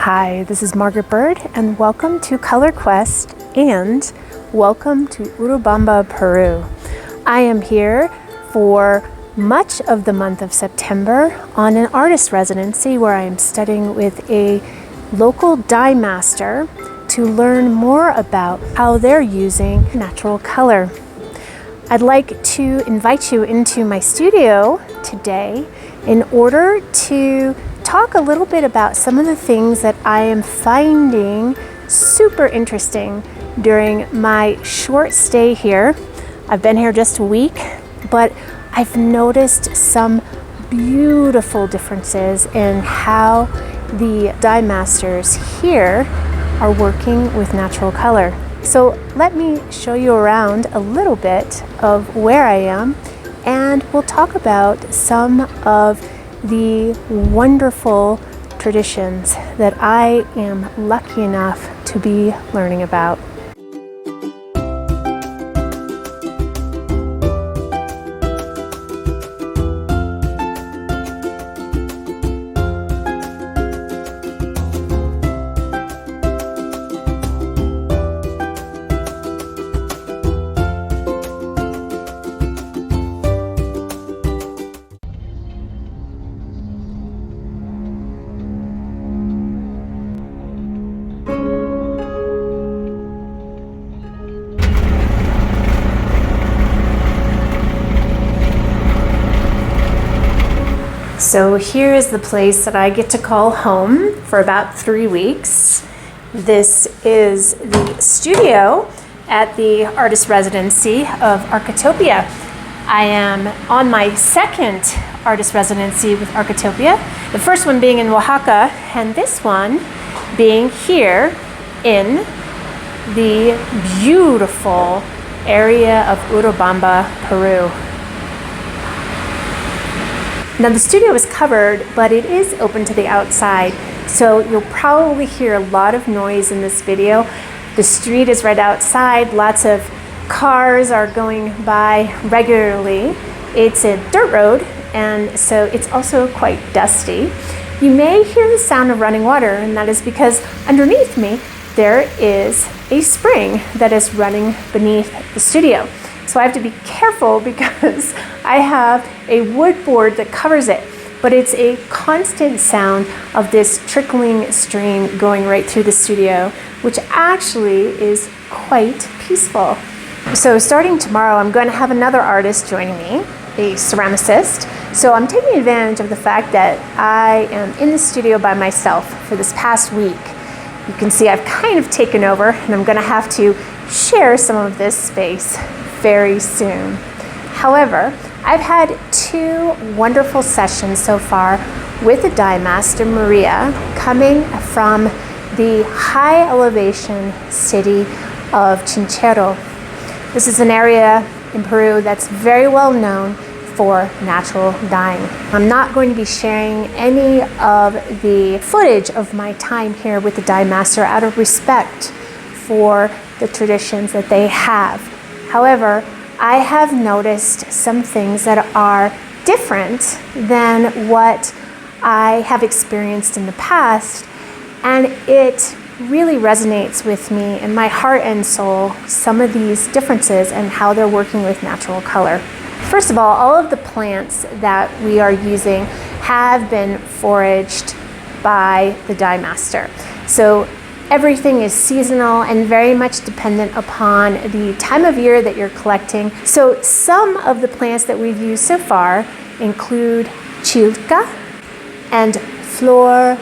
Hi, this is Margaret Byrd, and welcome to Color Quest and welcome to Urubamba, Peru. I am here for much of the month of September on an artist residency where I am studying with a local dye master to learn more about how they're using natural color. I'd like to invite you into my studio today in order to talk a little bit about some of the things that I am finding super interesting during my short stay here. I've been here just a week, but I've noticed some beautiful differences in how the dye masters here are working with natural color. So let me show you around a little bit of where I am, and we'll talk about some of the wonderful traditions that I am lucky enough to be learning about. So here is the place that I get to call home for about 3 weeks. This is the studio at the artist residency of Architopia. I am on my second artist residency with Architopia, the first one being in Oaxaca, and this one being here in the beautiful area of Urubamba, Peru. Now the studio is covered, but it is open to the outside, so you'll probably hear a lot of noise in this video. The street is right outside, lots of cars are going by regularly. It's a dirt road, and so it's also quite dusty. You may hear the sound of running water, and that is because underneath me there is a spring that is running beneath the studio. So I have to be careful because I have a wood board that covers it, but it's a constant sound of this trickling stream going right through the studio, which actually is quite peaceful. So starting tomorrow, I'm going to have another artist joining me, a ceramicist. So I'm taking advantage of the fact that I am in the studio by myself for this past week. You can see I've kind of taken over, and I'm going to have to share some of this space very soon. However, I've had 2 wonderful sessions so far with the dye master Maria, coming from the high elevation city of Chinchero. This is an area in Peru that's very well known for natural dyeing. I'm not going to be sharing any of the footage of my time here with the dye master out of respect for the traditions that they have. However, I have noticed some things that are different than what I have experienced in the past, and it really resonates with me in my heart and soul, some of these differences and how they're working with natural color. First of all of the plants that we are using have been foraged by the dye master. So everything is seasonal and very much dependent upon the time of year that you're collecting. So some of the plants that we've used so far include chilca and flor.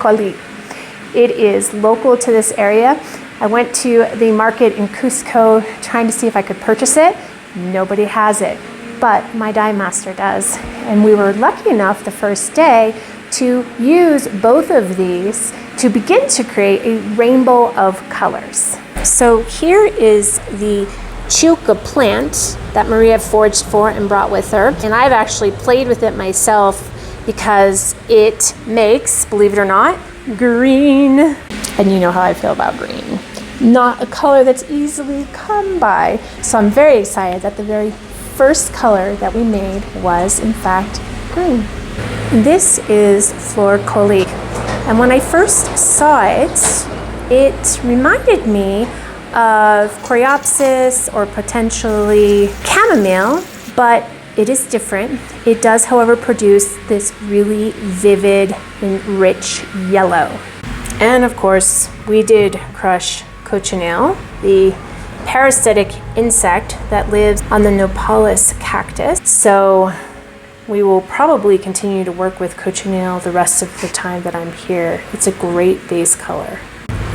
It is local to this area. I went to the market in Cusco trying to see if I could purchase it. Nobody has it, but my dye master does. And we were lucky enough the first day to use both of these to begin to create a rainbow of colors. So here is the chilca plant that Maria foraged for and brought with her. And I've actually played with it myself because it makes, believe it or not, green. And you know how I feel about green. Not a color that's easily come by. So I'm very excited that the very first color that we made was in fact green. This is flor. And when I first saw it, it reminded me of coreopsis or potentially chamomile, but it is different. It does, however, produce this really vivid and rich yellow. And of course, we did crush Cochineal, the parasitic insect that lives on the Nopales cactus. So we will probably continue to work with Cochineal the rest of the time that I'm here. It's a great base color.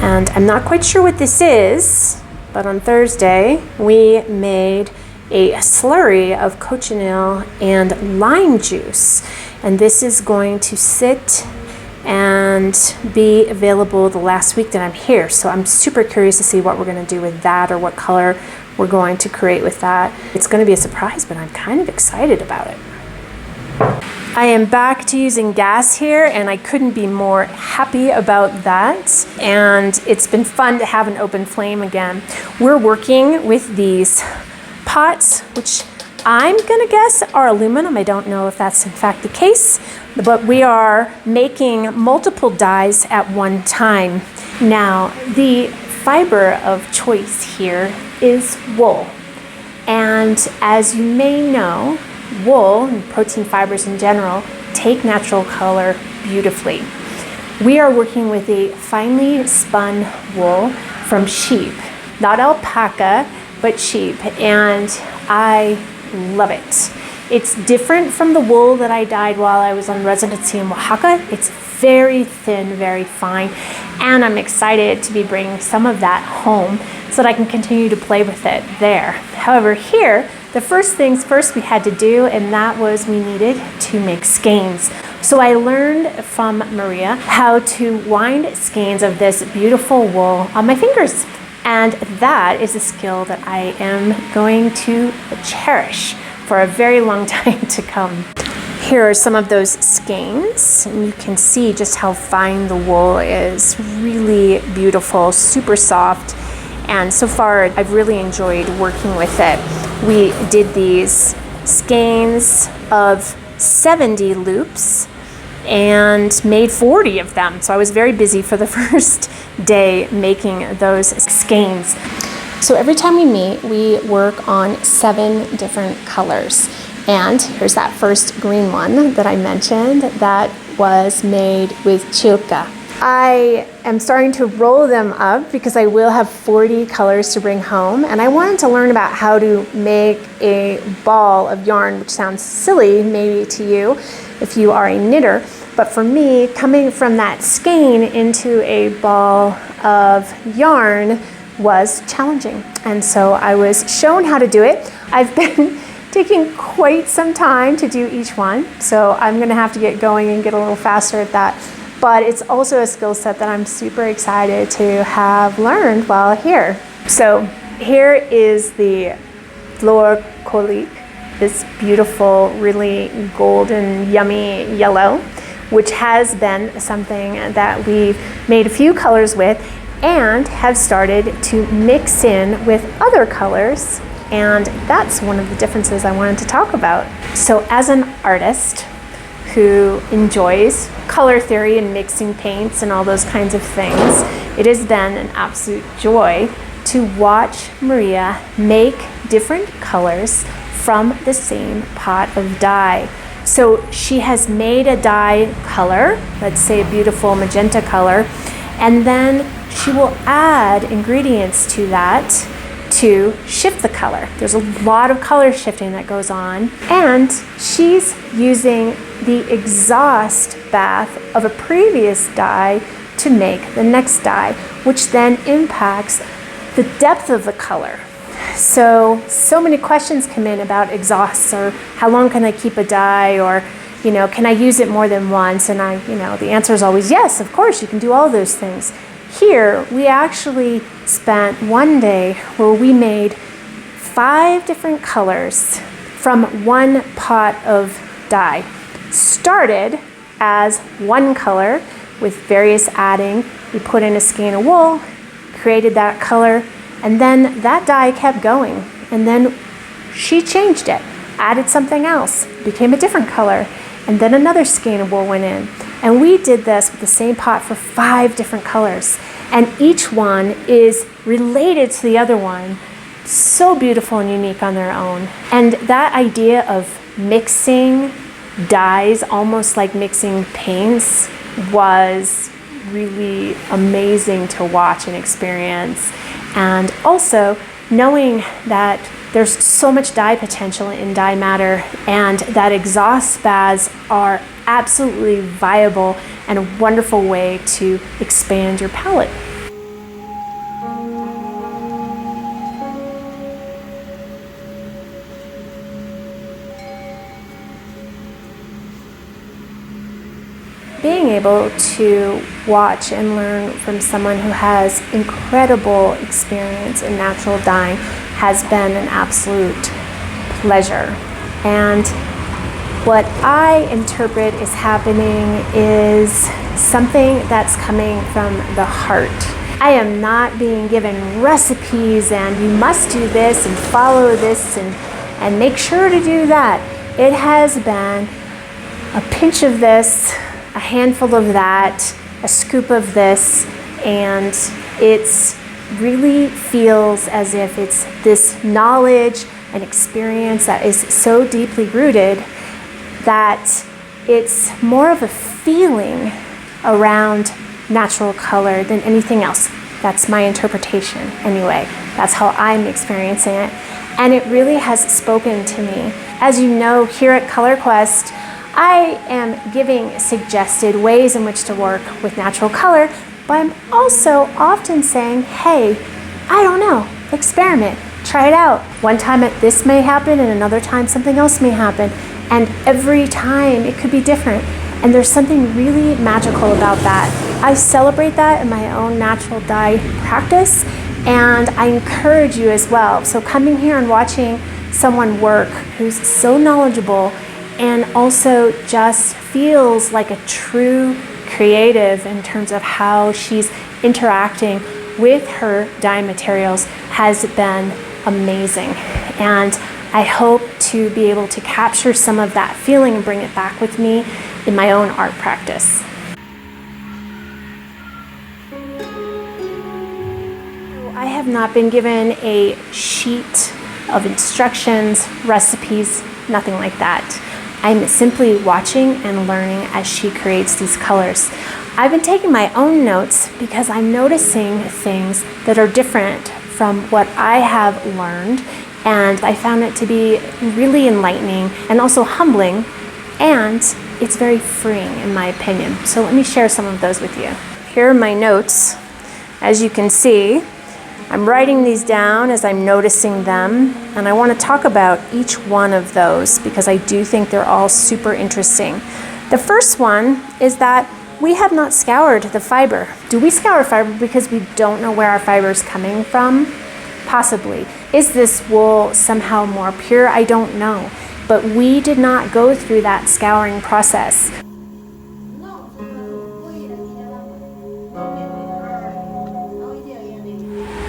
And I'm not quite sure what this is, but on Thursday we made a slurry of cochineal and lime juice. And this is going to sit and be available the last week that I'm here. So I'm super curious to see what we're gonna do with that, or what color we're going to create with that. It's gonna be a surprise, but I'm kind of excited about it. I am back to using gas here, and I couldn't be more happy about that. And it's been fun to have an open flame again. We're working with these pots, which I'm gonna guess are aluminum. I don't know if that's in fact the case, but we are making multiple dyes at one time. Now, the fiber of choice here is wool. And as you may know, wool and protein fibers in general take natural color beautifully. We are working with a finely spun wool from sheep, not alpaca, but sheep, and I love it. It's different from the wool that I dyed while I was on residency in Oaxaca. It's very thin, very fine, and I'm excited to be bringing some of that home so that I can continue to play with it there. However, here, the first things first we had to do, and that was we needed to make skeins. So I learned from Maria how to wind skeins of this beautiful wool on my fingers. And that is a skill that I am going to cherish for a very long time to come. Here are some of those skeins, and you can see just how fine the wool is. Really beautiful, super soft, and so far I've really enjoyed working with it. We did these skeins of 70 loops and made 40 of them. So I was very busy for the first day making those skeins. So every time we meet, we work on 7 different colors. And here's that first green one that I mentioned that was made with chilca. I am starting to roll them up because I will have 40 colors to bring home, and I wanted to learn about how to make a ball of yarn, which sounds silly maybe to you if you are a knitter, but for me, coming from that skein into a ball of yarn was challenging, and so I was shown how to do it. I've been taking quite some time to do each one, so I'm gonna have to get going and get a little faster at that. But it's also a skill set that I'm super excited to have learned while here. So here is the flor colique, this beautiful, really golden, yummy yellow, which has been something that we've made a few colors with and have started to mix in with other colors. And that's one of the differences I wanted to talk about. So as an artist who enjoys color theory and mixing paints and all those kinds of things, it has been an absolute joy to watch Maria make different colors from the same pot of dye. So she has made a dye color, let's say a beautiful magenta color, and then she will add ingredients to that to shift the color. There's a lot of color shifting that goes on, and she's using the exhaust bath of a previous dye to make the next dye, which then impacts the depth of the color. So many questions come in about exhausts, or how long can I keep a dye, or can I use it more than once? And the answer is always yes, of course, you can do all those things. Here, we actually spent one day where we made 5 different colors from one pot of dye. Started as one color with various adding. We put in a skein of wool, created that color, and then that dye kept going. And then she changed it, added something else, became a different color, and then another skein of wool went in. And we did this with the same pot for 5 different colors. And each one is related to the other one. So beautiful and unique on their own. And that idea of mixing dyes, almost like mixing paints, was really amazing to watch and experience. And also knowing that there's so much dye potential in dye matter, and that exhaust baths are absolutely viable and a wonderful way to expand your palette. Being able to watch and learn from someone who has incredible experience in natural dyeing has been an absolute pleasure. And what I interpret is happening is something that's coming from the heart. I am not being given recipes and you must do this and follow this and make sure to do that. It has been a pinch of this, a handful of that, a scoop of this, and it's really feels as if it's this knowledge and experience that is so deeply rooted that it's more of a feeling around natural color than anything else. That's my interpretation anyway. That's how I'm experiencing it. And it really has spoken to me. As you know, here at Color Quest, I am giving suggested ways in which to work with natural color, but I'm also often saying, hey, I don't know, experiment, try it out. One time this may happen and another time something else may happen. And every time it could be different. And there's something really magical about that. I celebrate that in my own natural dye practice, and I encourage you as well. So coming here and watching someone work who's so knowledgeable and also just feels like a true creative in terms of how she's interacting with her dye materials has been amazing. And I hope to be able to capture some of that feeling and bring it back with me in my own art practice. I have not been given a sheet of instructions, recipes, nothing like that. I'm simply watching and learning as she creates these colors. I've been taking my own notes because I'm noticing things that are different from what I have learned, and I found it to be really enlightening and also humbling, and it's very freeing in my opinion. So let me share some of those with you. Here are my notes. As you can see, I'm writing these down as I'm noticing them, and I want to talk about each one of those because I do think they're all super interesting. The first one is that we have not scoured the fiber. Do we scour fiber because we don't know where our fiber is coming from? Possibly. Is this wool somehow more pure? I don't know. But we did not go through that scouring process.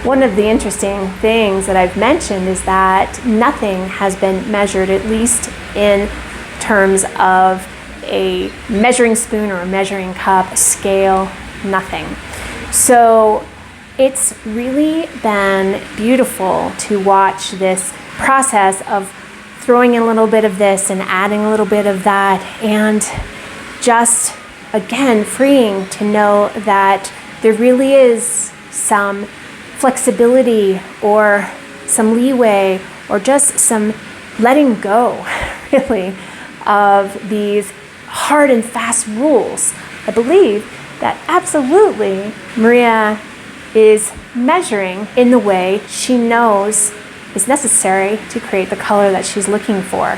One of the interesting things that I've mentioned is that nothing has been measured, at least in terms of a measuring spoon or a measuring cup, a scale, nothing. So it's really been beautiful to watch this process of throwing in a little bit of this and adding a little bit of that, and just, again, freeing to know that there really is some flexibility or some leeway or just some letting go, really, of these hard and fast rules. I believe that absolutely Maria is measuring in the way she knows is necessary to create the color that she's looking for.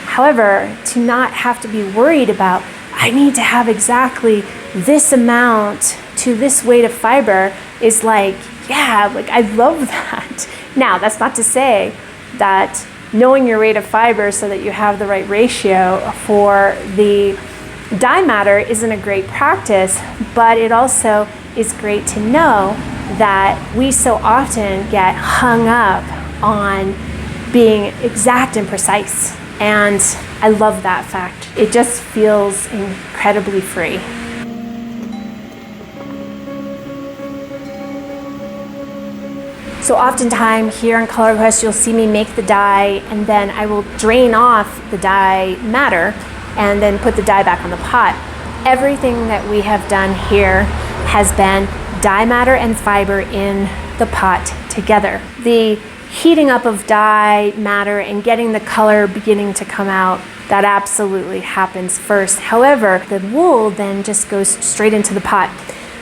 However, to not have to be worried about, I need to have exactly this amount to this weight of fiber is like, yeah, like I love that. Now, that's not to say that knowing your rate of fiber so that you have the right ratio for the dye matter isn't a great practice, but it also is great to know that we so often get hung up on being exact and precise. And I love that fact. It just feels incredible incredibly free. So oftentimes here on Color Quest, you'll see me make the dye, and then I will drain off the dye matter and then put the dye back on the pot. Everything that we have done here has been dye matter and fiber in the pot together. The heating up of dye matter and getting the color beginning to come out, that absolutely happens first. However, the wool then just goes straight into the pot.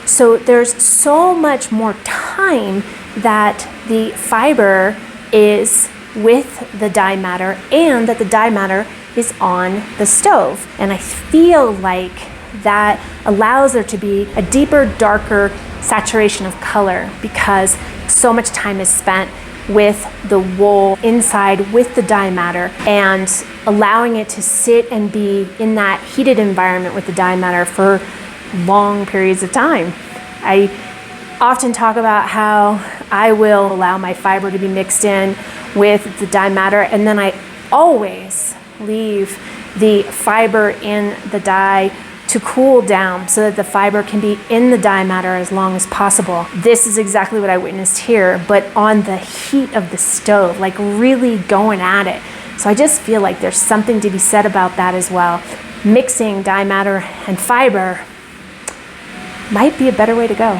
So there's so much more time that the fiber is with the dye matter and that the dye matter is on the stove. And I feel like that allows there to be a deeper, darker saturation of color because so much time is spent with the wool inside with the dye matter and allowing it to sit and be in that heated environment with the dye matter for long periods of time. I often talk about how I will allow my fiber to be mixed in with the dye matter, and then I always leave the fiber in the dye to cool down so that the fiber can be in the dye matter as long as possible. This is exactly what I witnessed here, but on the heat of the stove, like really going at it. So I just feel like there's something to be said about that as well. Mixing dye matter and fiber might be a better way to go.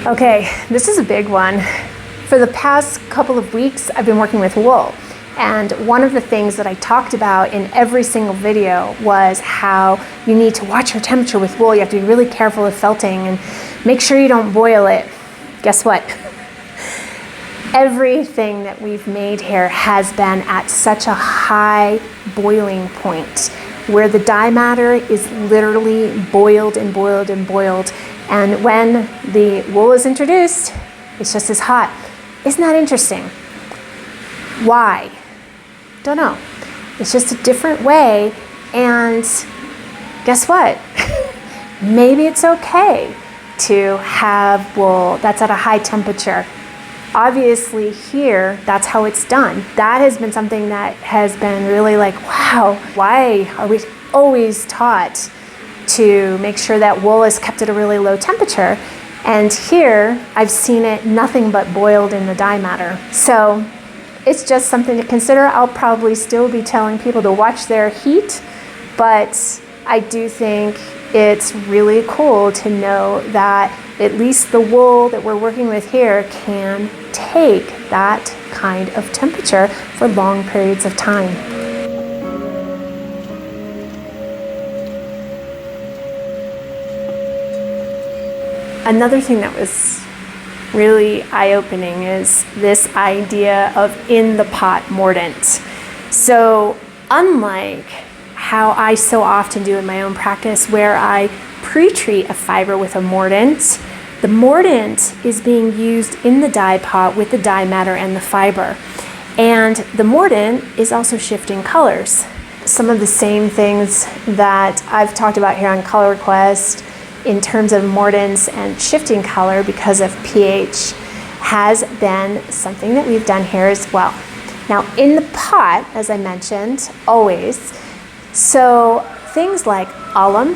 Okay, this is a big one. For the past couple of weeks, I've been working with wool. And one of the things that I talked about in every single video was how you need to watch your temperature with wool. You have to be really careful with felting and make sure you don't boil it. Guess what? Everything that we've made here has been at such a high boiling point where the dye matter is literally boiled and boiled and boiled. And when the wool is introduced, it's just as hot. Isn't that interesting? Why? Don't know. It's just a different way, and guess what? Maybe it's okay to have wool that's at a high temperature. Obviously here, that's how it's done. That has been something that has been really like, wow, why are we always taught to make sure that wool is kept at a really low temperature? And here, I've seen it nothing but boiled in the dye matter. So it's just something to consider. I'll probably still be telling people to watch their heat, but I do think it's really cool to know that at least the wool that we're working with here can take that kind of temperature for long periods of time. Another thing that was really eye-opening is this idea of in the pot mordant. So unlike how I so often do in my own practice where I pre-treat a fiber with a mordant, the mordant is being used in the dye pot with the dye matter and the fiber. And the mordant is also shifting colors. Some of the same things that I've talked about here on Color Quest in terms of mordants and shifting color because of pH has been something that we've done here as well. Now in the pot, as I mentioned, always, so things like alum,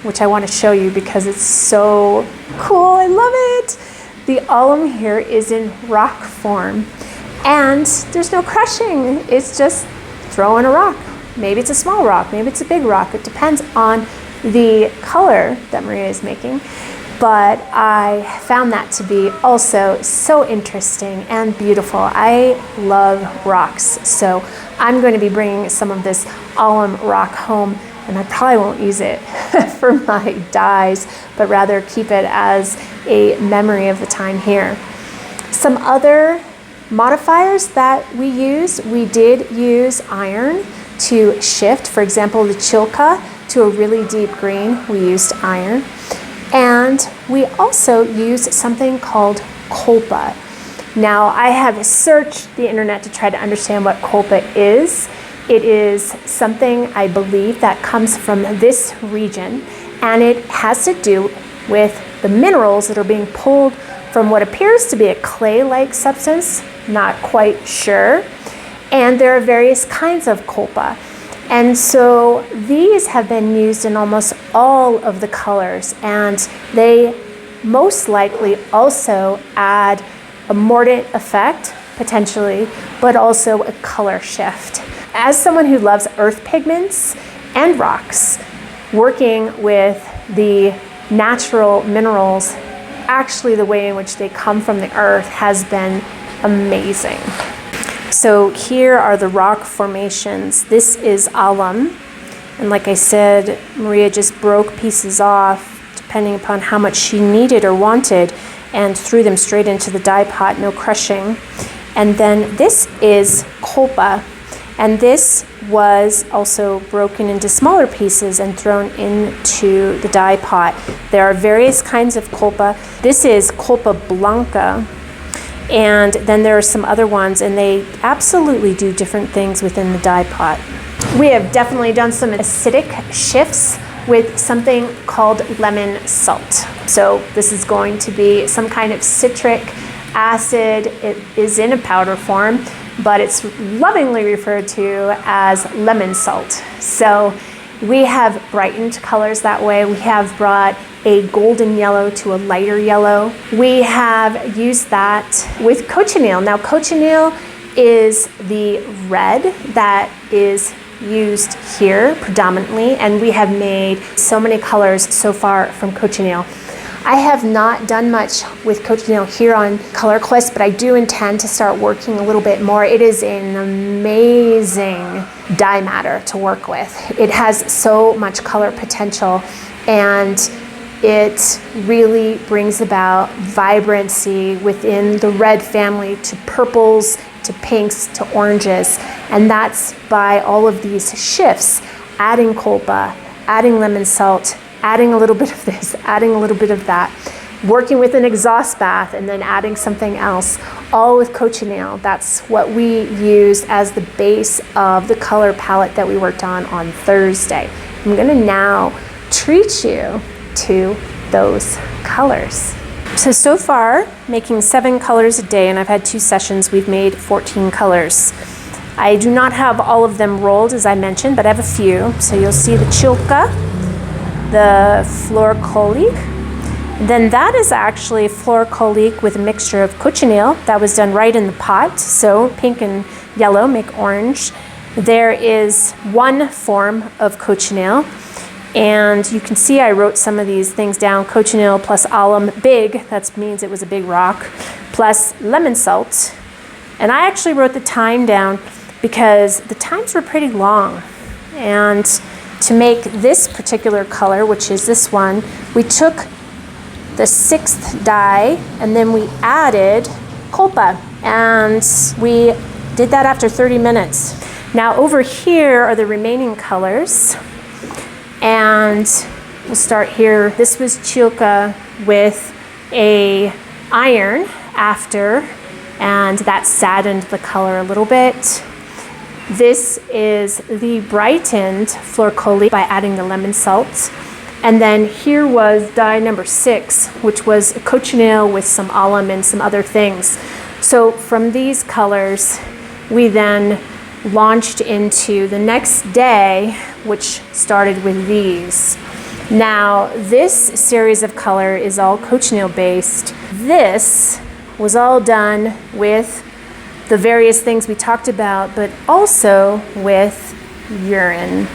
which I want to show you because it's so cool, I love it. The alum here is in rock form and there's no crushing, it's just throwing a rock. Maybe it's a small rock, maybe it's a big rock, it depends on the color that Maria is making, but I found that to be also so interesting and beautiful. I love rocks, so I'm going to be bringing some of this alum rock home, and I probably won't use it for my dyes, but rather keep it as a memory of the time here. Some other modifiers that we did use iron to shift, for example, the chilca to a really deep green, we used iron. And we also used something called colpa. Now, I have searched the internet to try to understand what colpa is. It is something I believe that comes from this region, and it has to do with the minerals that are being pulled from what appears to be a clay-like substance, not quite sure. And there are various kinds of colpa. And so these have been used in almost all of the colors, and they most likely also add a mordant effect, potentially, but also a color shift. As someone who loves earth pigments and rocks, working with the natural minerals, actually the way in which they come from the earth, has been amazing. So here are the rock formations. This is alum, and like I said, Maria just broke pieces off depending upon how much she needed or wanted, and threw them straight into the dye pot, no crushing. And then this is colpa, and this was also broken into smaller pieces and thrown into the dye pot. There are various kinds of colpa. This is colpa blanca, and then there are some other ones, and they absolutely do different things within the dye pot. We have definitely done some acidic shifts with something called lemon salt. So this is going to be some kind of citric acid. It is in a powder form, but it's lovingly referred to as lemon salt. So we have brightened colors that way. We have brought a golden yellow to a lighter yellow. We have used that with cochineal. Now cochineal is the red that is used here predominantly, and we have made so many colors so far from cochineal. I have not done much with cochineal here on Color Quest, but I do intend to start working a little bit more. It is an amazing dye matter to work with. It has so much color potential, and it really brings about vibrancy within the red family, to purples, to pinks, to oranges. And that's by all of these shifts, adding colpa, adding lemon salt, adding a little bit of this, adding a little bit of that, working with an exhaust bath, and then adding something else, all with cochineal. That's what we used as the base of the color palette that we worked on Thursday. I'm gonna now treat you to those colors. So far, making 7 colors a day, and I've had 2 sessions, we've made 14 colors. I do not have all of them rolled, as I mentioned, but I have a few. So you'll see the chilca, the flor colique. Then that is actually flor colique with a mixture of cochineal that was done right in the pot. So pink and yellow make orange. There is one form of cochineal, and you can see I wrote some of these things down. Cochineal plus alum, big, that means it was a big rock, plus lemon salt. And I actually wrote the time down because the times were pretty long. And to make this particular color, which is this one, we took the 6th dye and then we added colpa, and we did that after 30 minutes. Now over here are the remaining colors, and we'll start here. This was chilca with a iron after, and that saddened the color a little bit. This is the brightened flor colique by adding the lemon salt. And then here was dye number 6, which was a cochineal with some alum and some other things. So from these colors, we then launched into the next day, which started with these. Now, this series of color is all cochineal based. This was all done with the various things we talked about, but also with urine.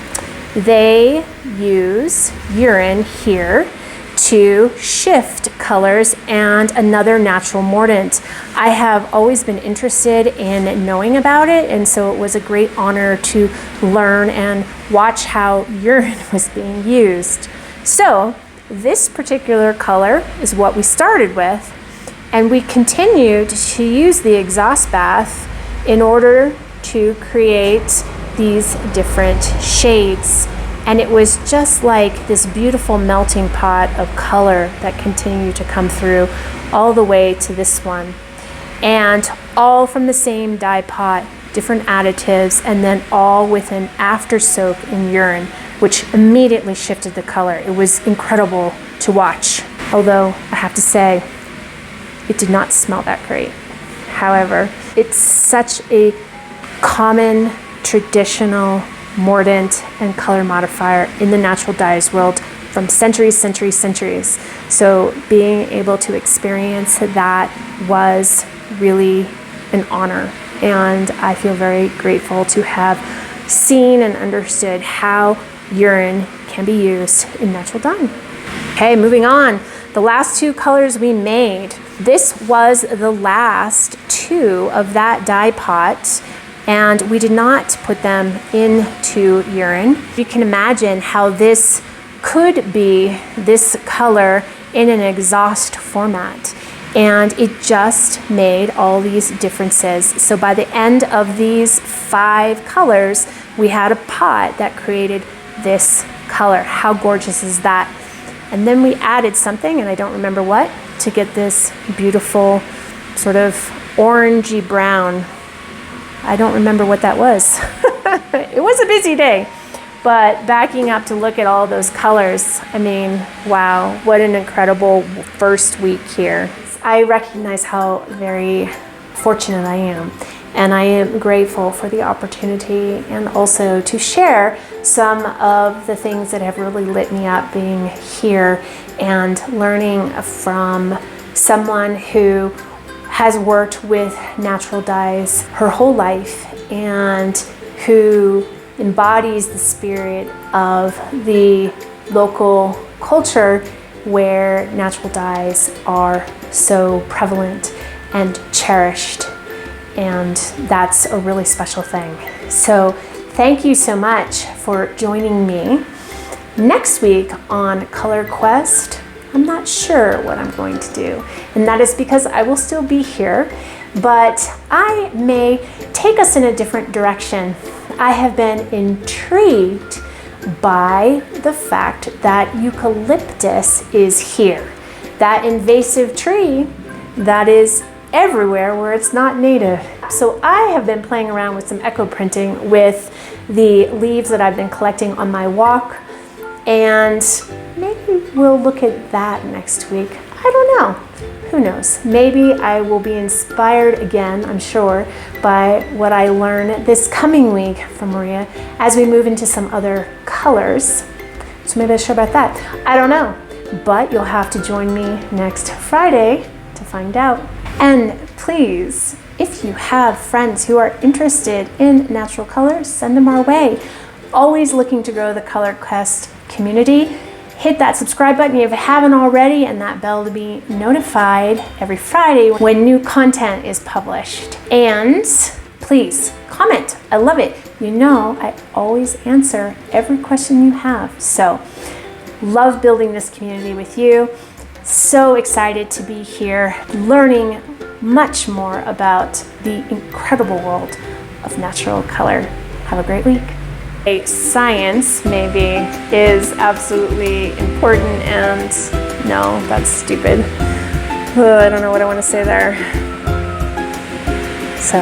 They use urine here to shift colors and another natural mordant. I have always been interested in knowing about it, and so it was a great honor to learn and watch how urine was being used. So this particular color is what we started with, and we continued to use the exhaust bath in order to create these different shades. And it was just like this beautiful melting pot of color that continued to come through all the way to this one. And all from the same dye pot, different additives, and then all with an after soak in urine, which immediately shifted the color. It was incredible to watch. Although I have to say, it did not smell that great. However, it's such a common, traditional mordant, and color modifier in the natural dyes world from centuries. So being able to experience that was really an honor. And I feel very grateful to have seen and understood how urine can be used in natural dyeing. Okay, moving on. The last two colors we made. This was the last two of that dye pot, and we did not put them into urine. You can imagine how this could be this color in an exhaust format. And it just made all these differences. So by the end of these 5 colors, we had a pot that created this color. How gorgeous is that? And then we added something, and I don't remember what, to get this beautiful sort of orangey brown. I don't remember what that was. It was a busy day, but backing up to look at all those colors, I mean, wow, what an incredible first week here. I recognize how very fortunate I am, and I am grateful for the opportunity and also to share some of the things that have really lit me up being here and learning from someone who has worked with natural dyes her whole life and who embodies the spirit of the local culture where natural dyes are so prevalent and cherished, and that's a really special thing. So thank you so much for joining me. Next week on Color Quest, I'm not sure what I'm going to do, and that is because I will still be here, but I may take us in a different direction. I have been intrigued by the fact that eucalyptus is here, that invasive tree that is everywhere where it's not native. So I have been playing around with some echo printing with the leaves that I've been collecting on my walk, and maybe we'll look at that next week. I don't know. Who knows? Maybe I will be inspired again, I'm sure, by what I learn this coming week from Maria as we move into some other colors. So maybe I'll share about that. I don't know, but you'll have to join me next Friday to find out. And please, if you have friends who are interested in natural colors, send them our way. Always looking to grow the Color Quest community. Hit that subscribe button if you haven't already, and that bell to be notified every Friday when new content is published. And please comment. I love it. You know, I always answer every question you have. So love building this community with you. So excited to be here, learning much more about the incredible world of natural color. Have a great week. Science maybe is absolutely important, and no, that's stupid. I don't know what I want to say there. So